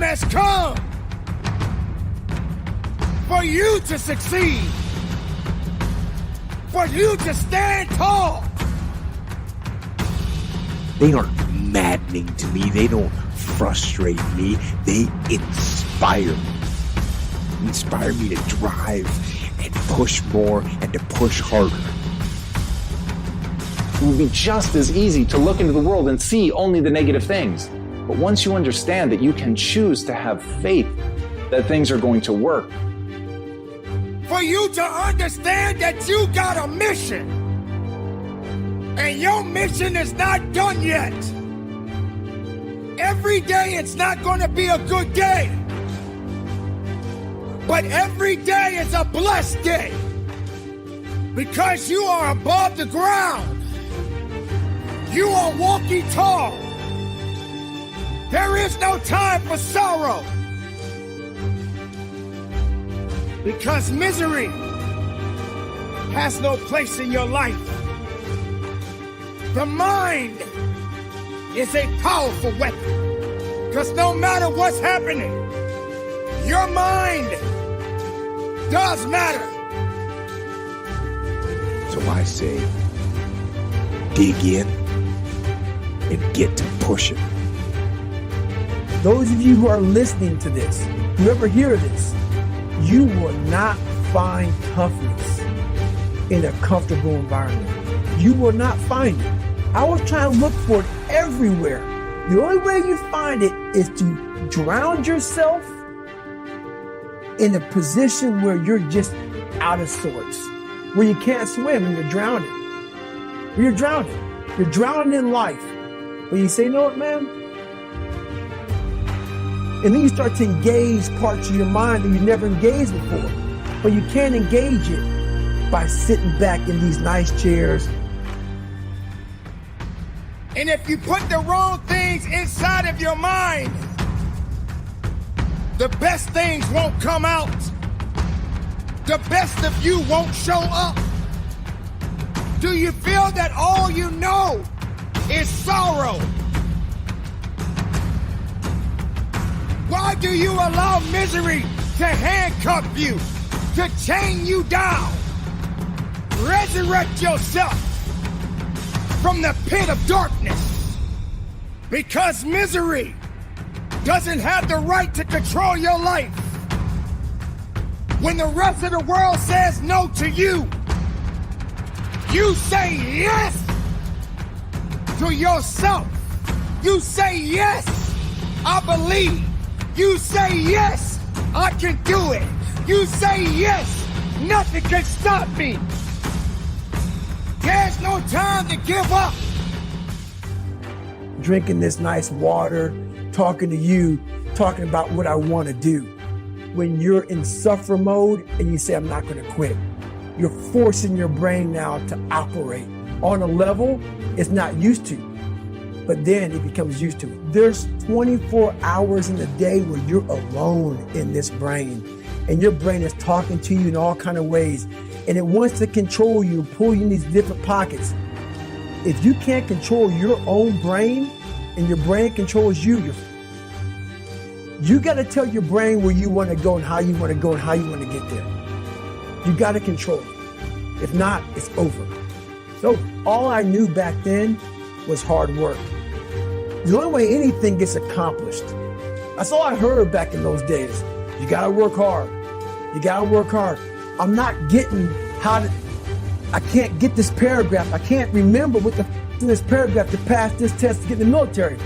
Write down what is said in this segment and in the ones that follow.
time has come for you to succeed, for you to stand tall. They aren't maddening to me. They don't frustrate me. They inspire me. Inspire me to drive and push more and to push harder. It would be just as easy to look into the world and see only the negative things. But once you understand that you can choose to have faith that things are going to work. For you to understand that you got a mission. And your mission is not done yet. Every day it's not going to be a good day. But every day is a blessed day. Because you are above the ground. You are walking tall. There is no time for sorrow. Because misery has no place in your life. The mind is a powerful weapon. Because no matter what's happening, your mind does matter. So I say, dig in and get to pushing. Those of you who are listening to this, whoever hear this, you will not find toughness in a comfortable environment. You will not find it. I was trying to look for it everywhere. The only way you find it is to drown yourself in a position where you're just out of sorts, where you can't swim and you're drowning. You're drowning. You're drowning in life. When you say, you know what, man? And then you start to engage parts of your mind that you never engaged before. But you can't engage it by sitting back in these nice chairs. And if you put the wrong things inside of your mind, the best things won't come out. The best of you won't show up. Do you feel that all you know is sorrow? Why do you allow misery to handcuff you, to chain you down? Resurrect yourself from the pit of darkness, because misery doesn't have the right to control your life. When the rest of the world says no to you, you say yes to yourself. You say yes, I believe. You say yes, I can do it. You say yes, nothing can stop me. There's no time to give up. Drinking this nice water, talking to you, talking about what I want to do. When you're in suffer mode and you say, I'm not going to quit, you're forcing your brain now to operate on a level it's not used to, but then it becomes used to it. There's 24 hours in a day where you're alone in this brain, and your brain is talking to you in all kinds of ways, and it wants to control you, pull you in these different pockets. If you can't control your own brain and your brain controls you, you got to tell your brain where you want to go and how you want to go and how you want to get there. You got to control it. If not, it's over. So all I knew back then was hard work. The only way anything gets accomplished. That's all I heard back in those days. You got to work hard. You got to work hard. I'm not getting I can't get this paragraph. I can't remember what the in this paragraph to pass this test to get in the military.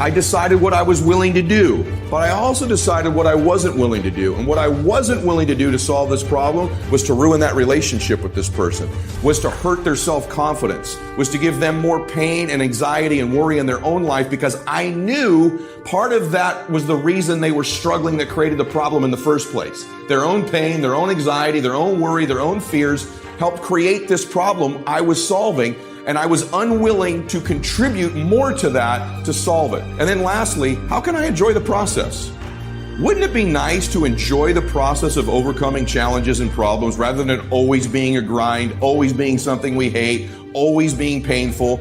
I decided what I was willing to do, but I also decided what I wasn't willing to do. And what I wasn't willing to do to solve this problem was to ruin that relationship with this person, was to hurt their self-confidence, was to give them more pain and anxiety and worry in their own life, because I knew part of that was the reason they were struggling that created the problem in the first place. Their own pain, their own anxiety, their own worry, their own fears helped create this problem I was solving. And I was unwilling to contribute more to that to solve it. And then lastly, how can I enjoy the process? Wouldn't it be nice to enjoy the process of overcoming challenges and problems rather than always being a grind, always being something we hate, always being painful?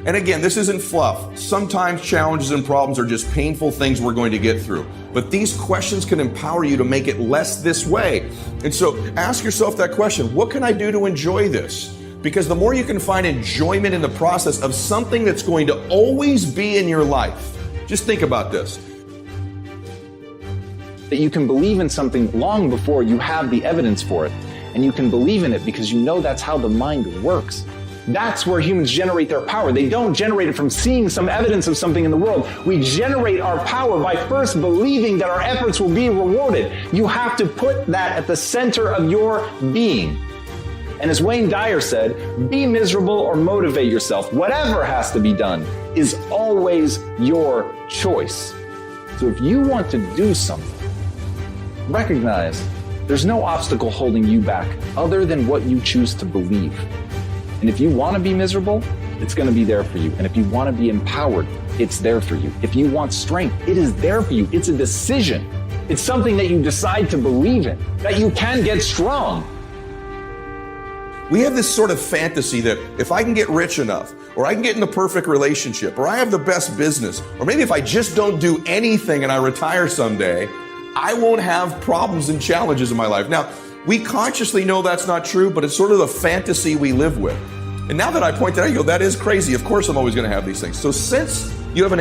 And again, this isn't fluff. Sometimes challenges and problems are just painful things we're going to get through. But these questions can empower you to make it less this way. And so ask yourself that question, what can I do to enjoy this? Because the more you can find enjoyment in the process of something that's going to always be in your life, just think about this. That you can believe in something long before you have the evidence for it. And you can believe in it because you know that's how the mind works. That's where humans generate their power. They don't generate it from seeing some evidence of something in the world. We generate our power by first believing that our efforts will be rewarded. You have to put that at the center of your being. And as Wayne Dyer said, be miserable or motivate yourself. Whatever has to be done is always your choice. So if you want to do something, recognize there's no obstacle holding you back other than what you choose to believe. And if you want to be miserable, it's going to be there for you. And if you want to be empowered, it's there for you. If you want strength, it is there for you. It's a decision. It's something that you decide to believe in, that you can get strong. We have this sort of fantasy that if I can get rich enough, or I can get in the perfect relationship, or I have the best business, or maybe if I just don't do anything and I retire someday, I won't have problems and challenges in my life. Now, we consciously know that's not true, but it's sort of the fantasy we live with. And now that I point that out, you go, that is crazy. Of course I'm always going to have these things. So since you have an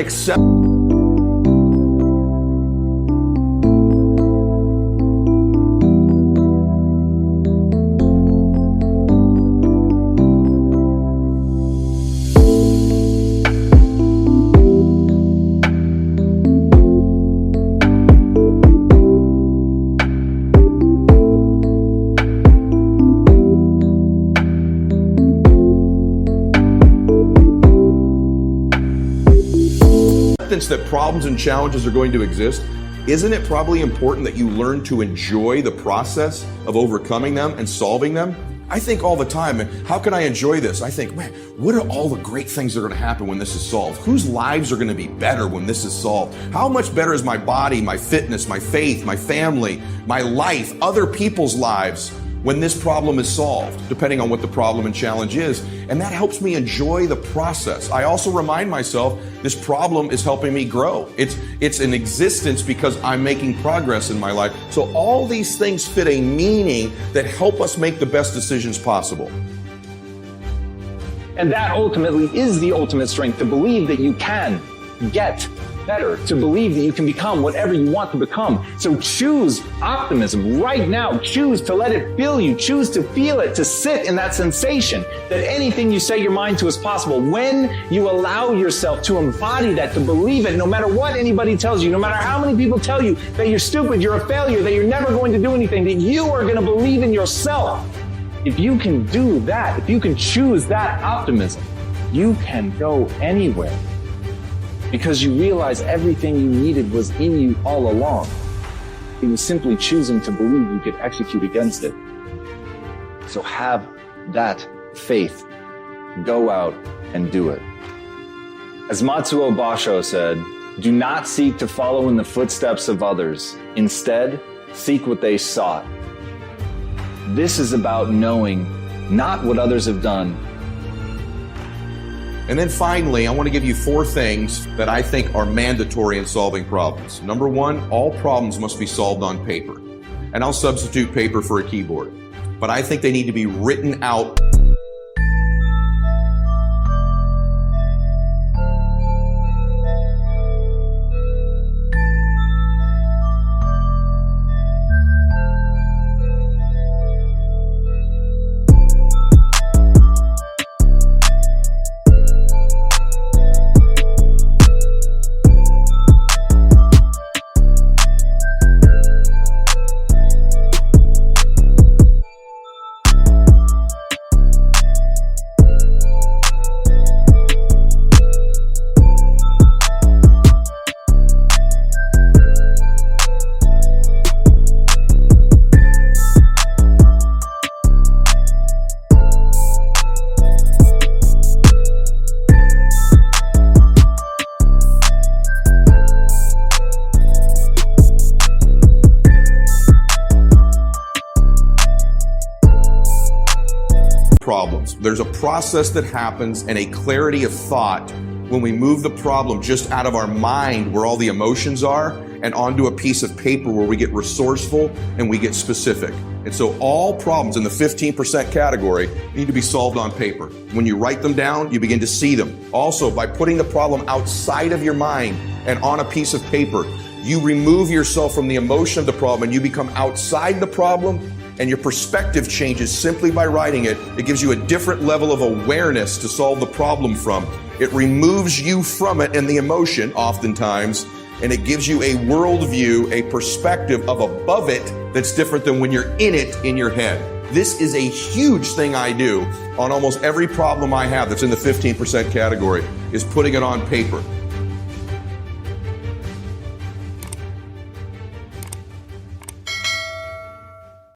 that problems and challenges are going to exist, isn't it probably important that you learn to enjoy the process of overcoming them and solving them? I think all the time, man, how can I enjoy this? I think, man, what are all the great things that are going to happen when this is solved? Whose lives are going to be better when this is solved? How much better is my body, my fitness, my faith, my family, my life, other people's lives when this problem is solved, depending on what the problem and challenge is. And that helps me enjoy the process. I also remind myself this problem is helping me grow. It's in existence because I'm making progress in my life. So all these things fit a meaning that help us make the best decisions possible. And that ultimately is the ultimate strength, to believe that you can get better, to believe that you can become whatever you want to become. So choose optimism right now. Choose to let it fill you. Choose to feel it, to sit in that sensation that anything you set your mind to is possible. When you allow yourself to embody that, to believe it, no matter what anybody tells you, no matter how many people tell you that you're stupid, you're a failure, that you're never going to do anything, that you are going to believe in yourself. If you can do that, if you can choose that optimism, you can go anywhere. Because you realize everything you needed was in you all along. It was simply choosing to believe you could execute against it. So have that faith. Go out and do it. As Matsuo Basho said, do not seek to follow in the footsteps of others. Instead, seek what they sought. This is about knowing not what others have done. And then finally, I want to give you 4 things that I think are mandatory in solving problems. Number 1, all problems must be solved on paper. And I'll substitute paper for a keyboard. But I think they need to be written out. problems. There's a process that happens and a clarity of thought when we move the problem just out of our mind where all the emotions are and onto a piece of paper where we get resourceful and we get specific. And so all problems in the 15% category need to be solved on paper. When you write them down, you begin to see them. Also, by putting the problem outside of your mind and on a piece of paper, you remove yourself from the emotion of the problem and you become outside the problem, and your perspective changes simply by writing it. It gives you a different level of awareness to solve the problem from. It removes you from it and the emotion oftentimes, and it gives you a worldview, a perspective of above it that's different than when you're in it in your head. This is a huge thing I do on almost every problem I have that's in the 15% category, is putting it on paper.